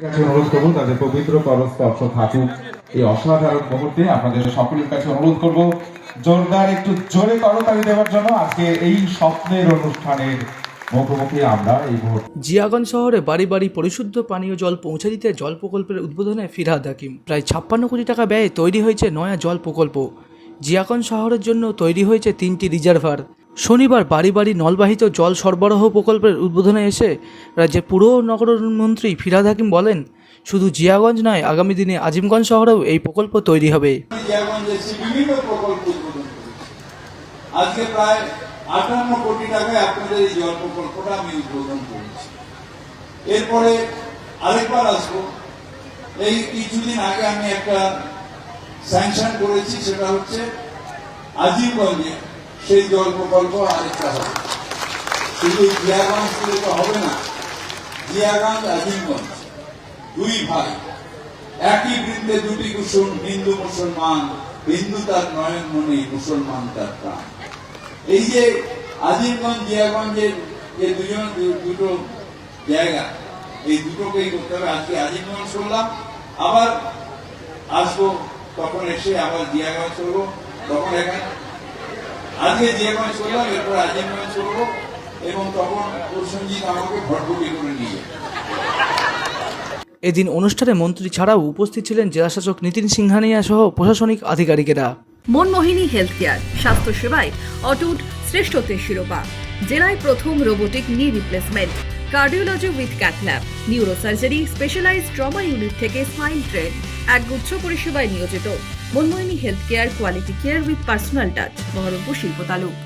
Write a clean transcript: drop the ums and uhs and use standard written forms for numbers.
কাছে অনুরোধ করবো তাদের পবিত্র পরস্পর্শ থাকুক এই অসাধারণ মুহূর্তে। আপনাদের সকলের কাছে অনুরোধ করবো জোরদার একটু জোরে করতালি দেওয়ার জন্য। আজকে এই স্বপ্নের অনুষ্ঠানের মুখোমুখি আমরা এই মুহূর্তে। জিয়াগঞ্জ শহরে বাড়ি বাড়ি পরিশুদ্ধ পানীয় জল পৌঁছে দিতে জল প্রকল্পের উদ্বোধনে ফিরহাদ হাকিম। প্রায় 56 কোটি টাকা ব্যয়ে তৈরি হয়েছে নয়া জল প্রকল্প। জিয়াগঞ্জ শহরের জন্য তৈরি হয়েছে 3টি রিজার্ভার। শনিবার বাড়ি বাড়ি নলবাহিত জল সরবরাহ প্রকল্পের উদ্বোধনে এসে রাজ্যের পুর নগর মন্ত্রী ফিরহাদ হাকিম বলেন, শুধু জিয়াগঞ্জ নয়, আগামী দিনে আজিমগঞ্জ শহরেও এই প্রকল্প তৈরি হবে। বিভিন্ন প্রকল্প উদ্বোধন করেছি। আজকে প্রায় 58 কোটি টাকায় আপনাদের এই জল প্রকল্পটা আমি উদ্বোধন করেছি। এরপরে আরেকবার আসবো। এই কিছুদিন আগে আমি একটা স্যাংশন করেছি, সেটা হচ্ছে আজিমগঞ্জে সেই জল প্রকল্প আরেকটা হবে। শুধু জিয়াগঞ্জ থেকে তো হবে না, জিয়াগঞ্জ আজিমগঞ্জ দুই ভাই, একই বৃন্দে দুটি কুসুম, হিন্দু মুসলমান, হিন্দু তার নয়ন মনে, মুসলমান তার প্রাণ। এই যে আজিমগঞ্জ জিয়াগঞ্জের যে দুটো জায়গা, এই দুটোকেই করতে হবে। আজকে আজিমগঞ্জ করলাম, আবার আসবো, তখন এসে আবার জিয়াগঞ্জ করবো, তখন এখানে আজকে জিয়াগঞ্জ করলাম, এরপর আজিমগঞ্জ করবো, এবং তখন প্রসঞ্জিৎ আমাকে ভটভটি করে নিয়ে। এদিন অনুষ্ঠানে মন্ত্রী ছাড়াও উপস্থিত ছিলেন জেলাশাসক নিতিন সিংহানিয়া সহ প্রশাসনিক আধিকারিকেরা। মনমোহিনী হেলথ কেয়ার, স্বাস্থ্য সেবায় অটুট শ্রেষ্ঠত্বের শিরোপা। জেলায় প্রথম robotic knee replacement, cardiology with cathlab, neurosurgery, specialized trauma unit থেকে স্পাইন ট্রেন, একগুচ্ছ পরিষেবায় নিয়োজিত। Manmohini health care, quality care with personal touch, Baharampur শিল্প তালুক।